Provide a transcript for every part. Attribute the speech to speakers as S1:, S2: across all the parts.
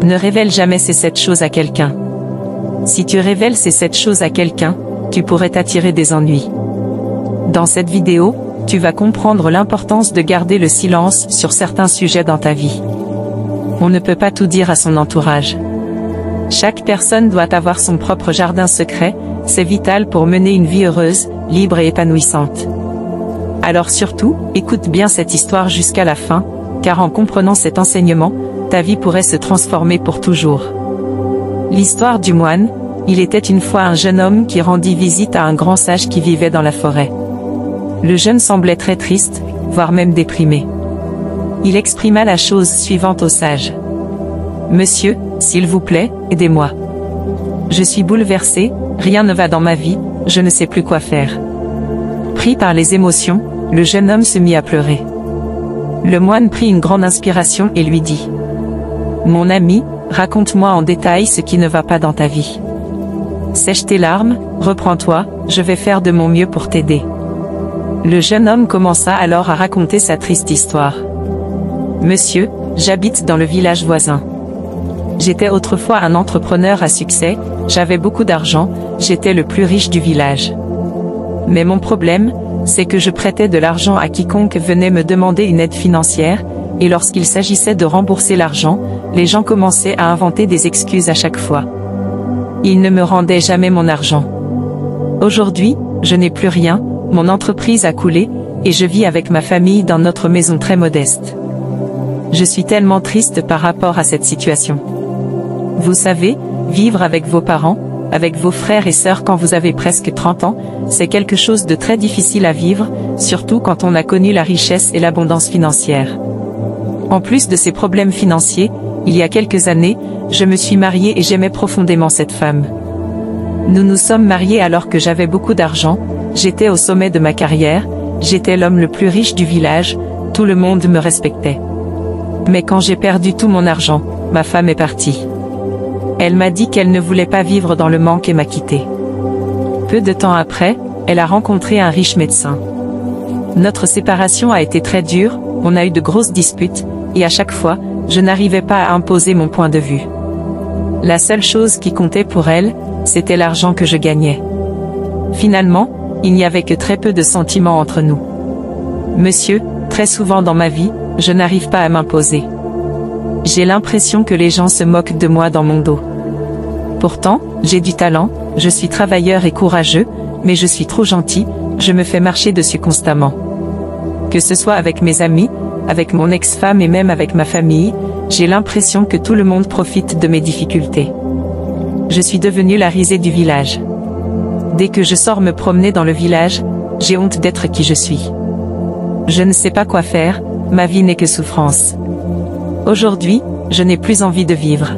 S1: Ne révèle jamais ces 7 choses à quelqu'un. Si tu révèles ces 7 choses à quelqu'un, tu pourrais t'attirer des ennuis. Dans cette vidéo, tu vas comprendre l'importance de garder le silence sur certains sujets dans ta vie. On ne peut pas tout dire à son entourage. Chaque personne doit avoir son propre jardin secret, c'est vital pour mener une vie heureuse, libre et épanouissante. Alors surtout, écoute bien cette histoire jusqu'à la fin, car en comprenant cet enseignement, ta vie pourrait se transformer pour toujours. L'histoire du moine. Il était une fois un jeune homme qui rendit visite à un grand sage qui vivait dans la forêt. Le jeune semblait très triste, voire même déprimé. Il exprima la chose suivante au sage. « Monsieur, s'il vous plaît, aidez-moi. Je suis bouleversé, rien ne va dans ma vie, je ne sais plus quoi faire. » Pris par les émotions, le jeune homme se mit à pleurer. Le moine prit une grande inspiration et lui dit « Mon ami, raconte-moi en détail ce qui ne va pas dans ta vie. Sèche tes larmes, reprends-toi, je vais faire de mon mieux pour t'aider. » Le jeune homme commença alors à raconter sa triste histoire. « Monsieur, j'habite dans le village voisin. J'étais autrefois un entrepreneur à succès, j'avais beaucoup d'argent, j'étais le plus riche du village. Mais mon problème, c'est que je prêtais de l'argent à quiconque venait me demander une aide financière, et lorsqu'il s'agissait de rembourser l'argent, les gens commençaient à inventer des excuses à chaque fois. Ils ne me rendaient jamais mon argent. Aujourd'hui, je n'ai plus rien, mon entreprise a coulé, et je vis avec ma famille dans notre maison très modeste. Je suis tellement triste par rapport à cette situation. Vous savez, vivre avec vos parents, avec vos frères et sœurs quand vous avez presque 30 ans, c'est quelque chose de très difficile à vivre, surtout quand on a connu la richesse et l'abondance financière. En plus de ces problèmes financiers, il y a quelques années, je me suis mariée et j'aimais profondément cette femme. Nous nous sommes mariés alors que j'avais beaucoup d'argent, j'étais au sommet de ma carrière, j'étais l'homme le plus riche du village, tout le monde me respectait. Mais quand j'ai perdu tout mon argent, ma femme est partie. Elle m'a dit qu'elle ne voulait pas vivre dans le manque et m'a quitté. Peu de temps après, elle a rencontré un riche médecin. Notre séparation a été très dure, on a eu de grosses disputes, et à chaque fois, je n'arrivais pas à imposer mon point de vue. La seule chose qui comptait pour elle, c'était l'argent que je gagnais. Finalement, il n'y avait que très peu de sentiments entre nous. Monsieur, très souvent dans ma vie, je n'arrive pas à m'imposer. J'ai l'impression que les gens se moquent de moi dans mon dos. Pourtant, j'ai du talent, je suis travailleur et courageux, mais je suis trop gentil, je me fais marcher dessus constamment. Que ce soit avec mes amis, avec mon ex-femme et même avec ma famille, j'ai l'impression que tout le monde profite de mes difficultés. Je suis devenue la risée du village. Dès que je sors me promener dans le village, j'ai honte d'être qui je suis. Je ne sais pas quoi faire, ma vie n'est que souffrance. Aujourd'hui, je n'ai plus envie de vivre. »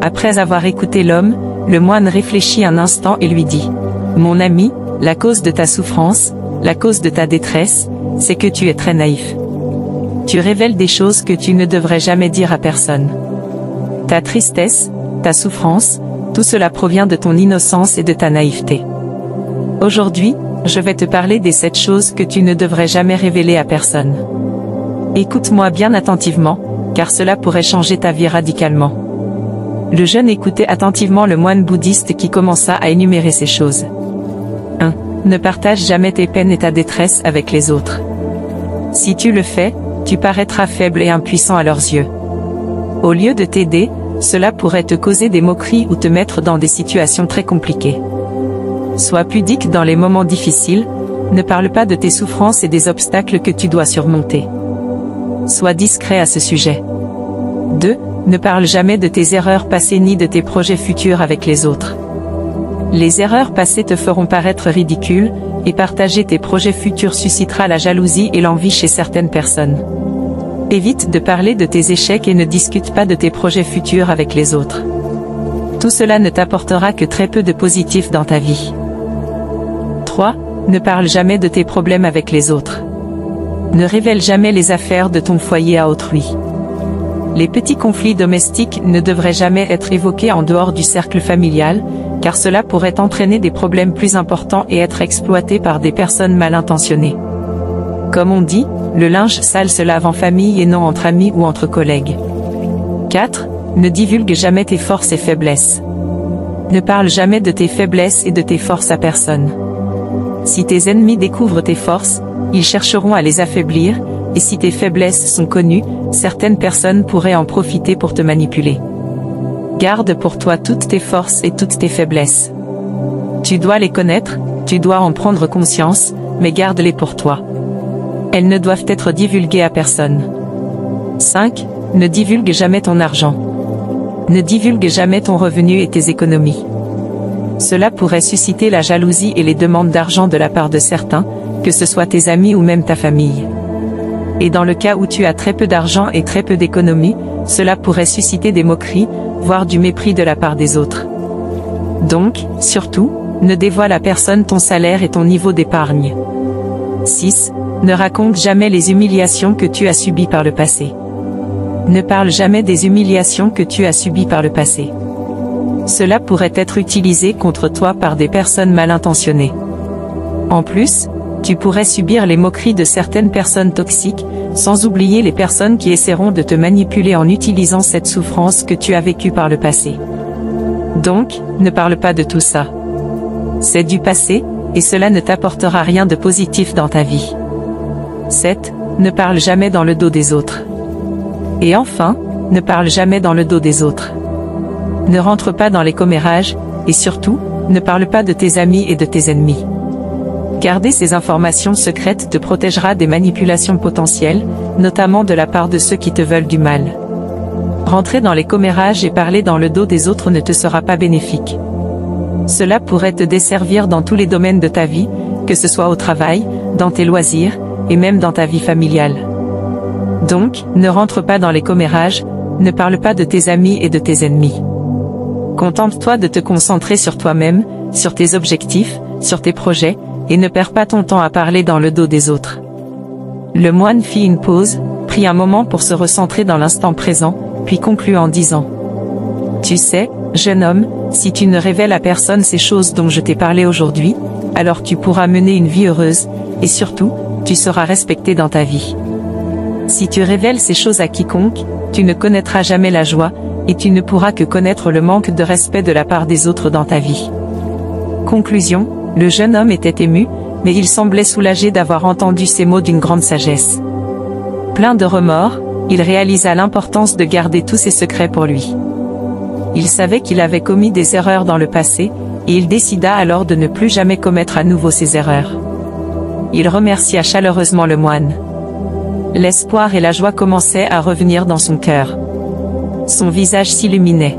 S1: Après avoir écouté l'homme, le moine réfléchit un instant et lui dit « Mon ami, la cause de ta souffrance, la cause de ta détresse, c'est que tu es très naïf. Tu révèles des choses que tu ne devrais jamais dire à personne. Ta tristesse, ta souffrance, tout cela provient de ton innocence et de ta naïveté. Aujourd'hui, je vais te parler des 7 choses que tu ne devrais jamais révéler à personne. Écoute-moi bien attentivement, car cela pourrait changer ta vie radicalement. » Le jeune écoutait attentivement le moine bouddhiste qui commença à énumérer ces choses. 1. Ne partage jamais tes peines et ta détresse avec les autres. Si tu le fais, tu paraîtras faible et impuissant à leurs yeux. Au lieu de t'aider, cela pourrait te causer des moqueries ou te mettre dans des situations très compliquées. Sois pudique dans les moments difficiles, ne parle pas de tes souffrances et des obstacles que tu dois surmonter. Sois discret à ce sujet. 2. Ne parle jamais de tes erreurs passées ni de tes projets futurs avec les autres. Les erreurs passées te feront paraître ridicule, et partager tes projets futurs suscitera la jalousie et l'envie chez certaines personnes. Évite de parler de tes échecs et ne discute pas de tes projets futurs avec les autres. Tout cela ne t'apportera que très peu de positif dans ta vie. 3. Ne parle jamais de tes problèmes avec les autres. Ne révèle jamais les affaires de ton foyer à autrui. Les petits conflits domestiques ne devraient jamais être évoqués en dehors du cercle familial, car cela pourrait entraîner des problèmes plus importants et être exploité par des personnes mal intentionnées. Comme on dit, le linge sale se lave en famille et non entre amis ou entre collègues. 4. ne divulgue jamais tes forces et faiblesses. Ne parle jamais de tes faiblesses et de tes forces à personne. Si tes ennemis découvrent tes forces, ils chercheront à les affaiblir, et si tes faiblesses sont connues, certaines personnes pourraient en profiter pour te manipuler. Garde pour toi toutes tes forces et toutes tes faiblesses. Tu dois les connaître, tu dois en prendre conscience, mais garde-les pour toi. Elles ne doivent être divulguées à personne. 5. Ne divulgue jamais ton argent. Ne divulgue jamais ton revenu et tes économies. Cela pourrait susciter la jalousie et les demandes d'argent de la part de certains, que ce soit tes amis ou même ta famille. Et dans le cas où tu as très peu d'argent et très peu d'économies, cela pourrait susciter des moqueries, voire du mépris de la part des autres. Donc, surtout, ne dévoile à personne ton salaire et ton niveau d'épargne. 6. Ne raconte jamais les humiliations que tu as subies par le passé. Ne parle jamais des humiliations que tu as subies par le passé. Cela pourrait être utilisé contre toi par des personnes mal intentionnées. En plus, tu pourrais subir les moqueries de certaines personnes toxiques, sans oublier les personnes qui essaieront de te manipuler en utilisant cette souffrance que tu as vécue par le passé. Donc, ne parle pas de tout ça. C'est du passé, et cela ne t'apportera rien de positif dans ta vie. 7. Ne parle jamais dans le dos des autres. Et enfin, ne parle jamais dans le dos des autres. Ne rentre pas dans les commérages, et surtout, ne parle pas de tes amis et de tes ennemis. Garder ces informations secrètes te protégera des manipulations potentielles, notamment de la part de ceux qui te veulent du mal. Rentrer dans les commérages et parler dans le dos des autres ne te sera pas bénéfique. Cela pourrait te desservir dans tous les domaines de ta vie, que ce soit au travail, dans tes loisirs, et même dans ta vie familiale. Donc, ne rentre pas dans les commérages, ne parle pas de tes amis et de tes ennemis. Contente-toi de te concentrer sur toi-même, sur tes objectifs, sur tes projets, et ne perds pas ton temps à parler dans le dos des autres. Le moine fit une pause, prit un moment pour se recentrer dans l'instant présent, puis conclut en disant : « Tu sais, jeune homme, si tu ne révèles à personne ces choses dont je t'ai parlé aujourd'hui, alors tu pourras mener une vie heureuse, et surtout, tu seras respecté dans ta vie. Si tu révèles ces choses à quiconque, tu ne connaîtras jamais la joie, et tu ne pourras que connaître le manque de respect de la part des autres dans ta vie. » Conclusion, le jeune homme était ému, mais il semblait soulagé d'avoir entendu ces mots d'une grande sagesse. Plein de remords, il réalisa l'importance de garder tous ses secrets pour lui. Il savait qu'il avait commis des erreurs dans le passé, et il décida alors de ne plus jamais commettre à nouveau ces erreurs. Il remercia chaleureusement le moine. L'espoir et la joie commençaient à revenir dans son cœur. Son visage s'illuminait.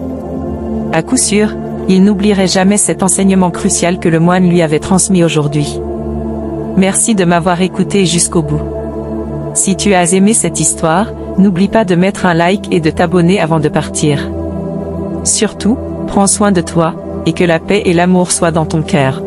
S1: À coup sûr, il n'oublierait jamais cet enseignement crucial que le moine lui avait transmis aujourd'hui. Merci de m'avoir écouté jusqu'au bout. Si tu as aimé cette histoire, n'oublie pas de mettre un like et de t'abonner avant de partir. Surtout, prends soin de toi, et que la paix et l'amour soient dans ton cœur.